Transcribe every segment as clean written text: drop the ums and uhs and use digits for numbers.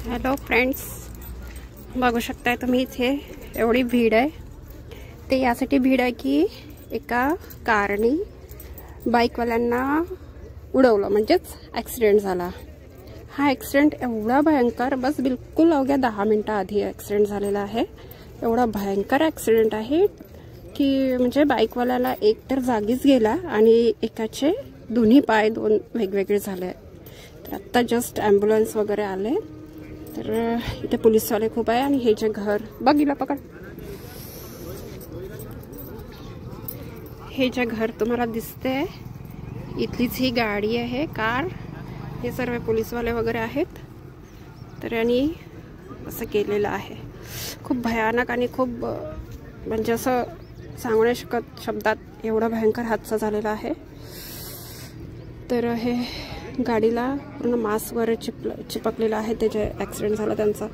Hello friends, बघू शकताय तुम्ही इथे एवढी भीड आहे। ते यासाठी भीड आहे की एका कारने बाईकवाल्यांना उडवलं, म्हणजेच ॲक्सिडेंट झाला। हा ॲक्सिडेंट एवढा भयंकर, बस बिलकुल अवघ्या 10 मिनिटाआधी ॲक्सिडेंट झालेला आहे। एवढा भयंकर ॲक्सिडेंट आहे की म्हणजे बाईकवाल्याला एक तर जागीच गेला आणि एकाचे दोन्ही पाय दोन वेगवेगळे झाले। तर आता जस्ट ॲम्ब्युलन्स वगैरे आले। तर इथे पोलीसवाले खूप आहे आणि हे जे घर बघितलं पकड, हे जे घर तुम्हाला दिसते इथलीच ही गाडी आहे, कार। हे सर्व पोलीसवाले वगैरे आहेत। तर यांनी असं केलेलं आहे। खूप भयानक आणि खूप म्हणजे असं सांगू नाही शकत शब्दात, एवढा भयंकर हादसा झालेला आहे। तर हे गाडीला पूर्ण मास्क वगैरे चिपकलेला आहे। ते जे ॲक्सिडेंट झाला त्यांचा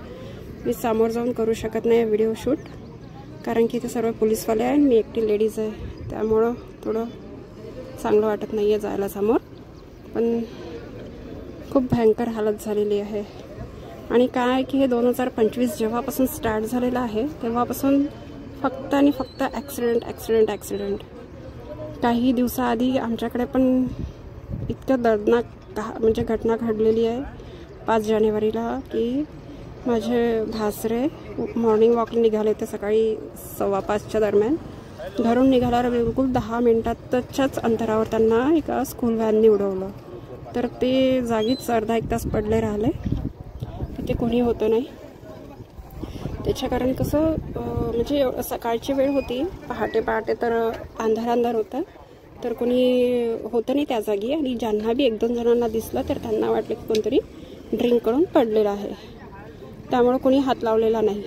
मी समोर जाऊन करू शकत नाही व्हिडिओ शूट, कारण की ते सर्व पोलीसवाले आहे, मी एकटी लेडीज आहे, त्यामुळं थोडं चांगलं वाटत नाही आहे जायला समोर। पण खूप भयंकर हालत झालेली आहे। आणि काय की हे 2025 जेव्हापासून स्टार्ट झालेलं आहे तेव्हापासून फक्त आणि फक्त ॲक्सिडेंट। काही दिवसाआधी आमच्याकडे पण इतकं दर्दनाक म्हणजे घटना घडलेली आहे 5 जानेवारीला की माझे भासरे मॉर्निंग वॉकला निघाले होते सकाळी 5:15च्या दरम्यान। घरून निघाल्यावर बिलकुल 10 मिनिटाच्याच अंतरावर त्यांना एका स्कूल व्हॅनने उडवलं। तर ते जागीच अर्धा एक तास पडले राहिले, तिथे कोणी होतं नाही। त्याच्या कारण कसं म्हणजे सकाळची वेळ होती, पहाटे तर अंधार होता, तर कोणी होतं नाही त्या जागी। आणि ज्यांना बी 1-2 जणांना दिसलं तर त्यांना वाटलं की कोणतरी ड्रिंक करून पडलेलं आहे, त्यामुळे कोणी हात लावलेला नाही।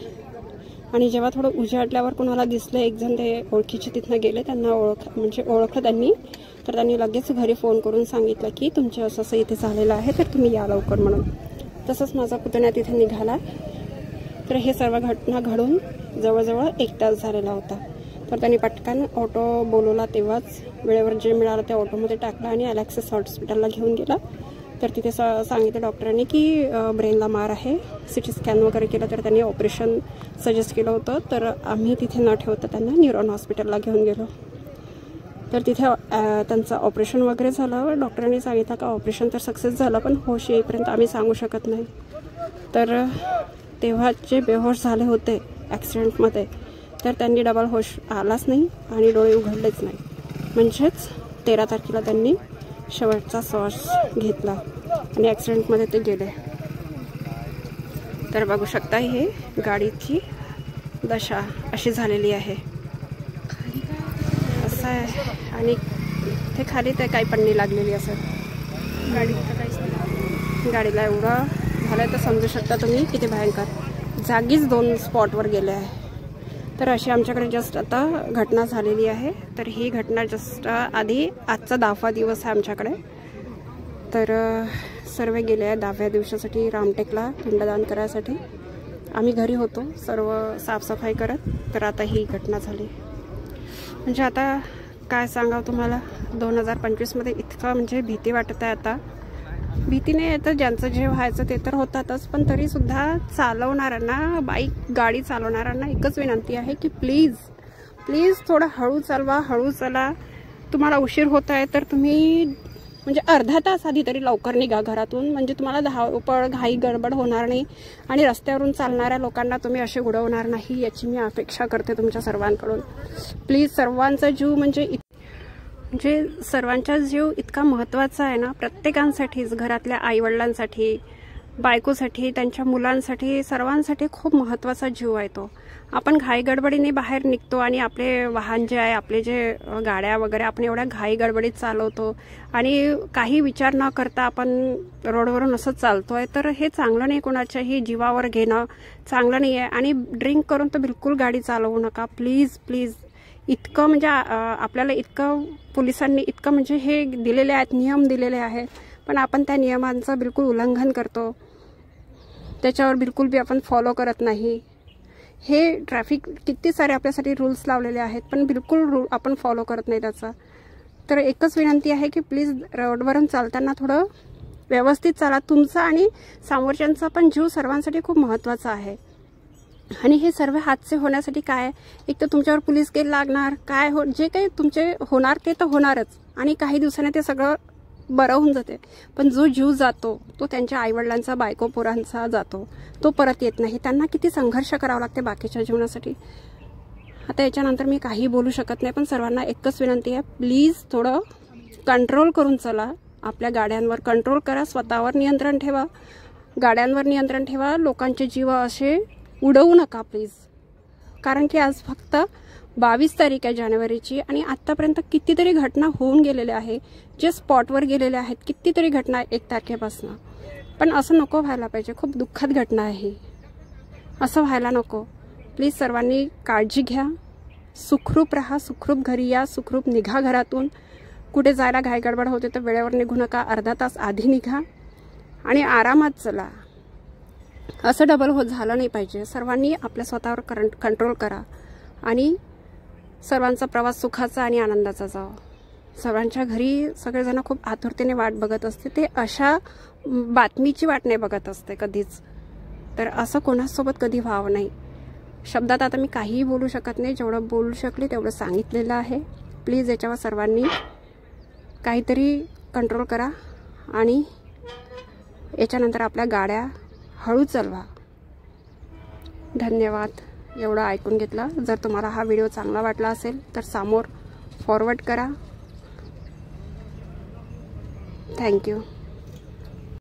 आणि जेव्हा थोडं उजाडल्यावर कोणाला दिसलं, एक जण ते ओळखीचे तिथनं गेले, त्यांना ओळखलं त्यांनी, तर त्यांनी लगेच घरी फोन करून सांगितलं की तुमचे असं इथे झालेलं आहे, तर तुम्ही या लवकर म्हणून। तसंच माझा पुतण्या तिथे निघाला। तर हे सर्व घटना घडून जवळजवळ 1 तास झालेला होता। तर त्यांनी पटकन ऑटो बोलवला, तेव्हाच वेळेवर जे मिळालं त्या ऑटोमध्ये टाकला आणि अलेक्सिस हॉस्पिटलला घेऊन गेला। तर तिथे सांगितलं डॉक्टरांनी की ब्रेनला मार आहे, सिटी स्कॅन वगैरे केलं, तर त्यांनी ऑपरेशन सजेस्ट केलं होतं। तर आम्ही तिथे न ठेवता त्यांना न्यूरॉन हॉस्पिटलला घेऊन गेलो। तर तिथे त्यांचं ऑपरेशन वगैरे झालं। डॉक्टरांनी सांगितलं का ऑपरेशन तर सक्सेस झालं, पण होश येईपर्यंत आम्ही सांगू शकत नाही। तर तेव्हा जे बेहोश झाले होते ॲक्सिडेंटमध्ये, तर त्यांनी डबल होश आलाच नाही आणि डोळे उघडलेच नाही। म्हणजेच 13 तारखेला त्यांनी शेवटचा श्वास घेतला आणि ॲक्सिडेंटमध्ये ते गेले। तर बघू शकता हे गाडीची दशा अशी झालेली आहे, असं आहे। आणि ते खाली ते काही पन्नी लागलेली असं गाडीला एवढं झालं, तर समजू शकता तुम्ही किती भयंकर। जागीच 2 स्पॉटवर गेले आहे। तर अशी आमच्याकडे जस्ट आता घटना झालेली आहे। तर ही घटना जस्ट आधी आजचा 10वा दिवस आहे आमच्याकडे। तर सर्व गेले आहे 10व्या दिवसासाठी रामटेकला पिंडदान करायसाठी। आम्ही घरी होतो सर्व साफसफाई करत, तर आता ही घटना झाली। म्हणजे आता काय सांगावं तुम्हाला, 2025मध्ये इतकं म्हणजे भीती वाटत आहे। आता भीती नाही आहे तर ज्यांचं जे व्हायचं ते तर होतातच, पण तरीसुद्धा चालवणाऱ्यांना, गाडी चालवणाऱ्यांना एकच विनंती आहे की प्लीज थोडं हळू चालवा, हळू चला। तुम्हाला उशीर होत आहे तर तुम्ही म्हणजे अर्धा तास आधी तरी लवकर निघा घरातून, म्हणजे तुम्हाला धावपळ घाई गडबड होणार नाही आणि रस्त्यावरून चालणाऱ्या लोकांना तुम्ही असे उडवणार नाही, याची मी अपेक्षा करते तुमच्या सर्वांकडून। प्लीज, सर्वांचा जीव म्हणजे सर्वांचा जीव इतका महत्त्वाचा आहे ना, प्रत्येकांसाठीच, घरातल्या आईवडिलांसाठी, बायकोसाठी, त्यांच्या मुलांसाठी, सर्वांसाठी खूप महत्त्वाचा जीव आहे तो। आपण घाई गडबडीने बाहेर निघतो आणि आपले वाहन जे आहे, आपले जे गाड्या वगैरे आपण एवढ्या घाई गडबडीत चालवतो आणि काही विचार न करता आपण रोडवरून असं चालतोय, तर हे चांगलं नाही, कोणाच्याही जीवावर घेणं चांगलं नाही आहे। आणि ड्रिंक करून तर बिलकुल गाडी चालवू नका प्लीज। इतकं म्हणजे आपल्याला इतकं पोलिसांनी इतकं म्हणजे हे दिलेले आहेत, नियम दिलेले आहेत, पण आपण त्या नियमांचं बिलकुल उल्लंघन करतो, त्याच्यावर बिलकुल बी आपण फॉलो करत नाही। हे ट्रॅफिक किती सारे आपल्यासाठी रूल्स लावलेले आहेत, पण बिलकुल आपण फॉलो करत नाही त्याचा। तर एकच विनंती आहे की प्लीज रोडवरून चालताना थोडं व्यवस्थित चाला. तुमचा आणि समोरच्यांचा पण जीव सर्वांसाठी खूप महत्त्वाचा आहे. आणि हे सर्व हादसे होण्यासाठी काय, एक तर तुमच्यावर पोलीस केस लागणार, काय जे काही तुमचे होणार ते तर होणारच, आणि काही दिवसांनी ते सगळं बरं होऊन जाते. पण जो जीव जातो तो त्यांच्या आईवडिलांचा, बायको पोरांचा जातो, तो परत येत नाही. त्यांना किती संघर्ष करावा लागते बाकीच्या जीवनासाठी. आता याच्यानंतर मी काही बोलू शकत नाही, पण सर्वांना एकच विनंती आहे, प्लीज थोडं कंट्रोल करून चला. आपल्या गाड्यांवर कंट्रोल करा, स्वतःवर नियंत्रण ठेवा, गाड्यांवर नियंत्रण ठेवा. लोकांचे जीव असे उडवू नका प्लीज. कारण की आज फक्त 22 तारीख आहे जानेवारीची, आणि आत्तापर्यंत कितीतरी घटना होऊन गेलेल्या आहे, जे स्पॉटवर गेलेले आहेत, कितीतरी घटना 1 तारखेपासून. पण असं नको व्हायला पाहिजे. खूप दुःखद घटना आहे, असं व्हायला नको. प्लीज सर्वांनी काळजी घ्या, सुखरूप राहा, सुखरूप घरी या, सुखरूप निघा घरातून. कुठे जायला घाई गडबड होते तर वेळेवर निघू नका, अर्धा तास आधी निघा आणि आरामात चला. असं डबल झालं नाही पाहिजे. सर्वांनी आपल्या स्वतःवर कंट्रोल करा आणि सर्वांचा प्रवास सुखाचा आणि आनंदाचा जावा. सर्वांच्या घरी सगळेजण खूप आतुरतेने वाट बघत असते, ते अशा बातमीची वाट नाही बघत असते कधीच. तर असं कोणासोबत कधी व्हावं नाही. शब्दात आता मी काहीही बोलू शकत नाही, जेवढं बोलू शकले तेवढं सांगितलेलं आहे. प्लीज याच्यावर सर्वांनी काहीतरी कंट्रोल करा आणि याच्यानंतर आपल्या गाड्या हळू चालवा. धन्यवाद एवढं ऐकून घेतलं. जर तुम्हाला हा व्हिडिओ चांगला वाटला असेल तर समोर फॉरवर्ड करा. थँक्यू.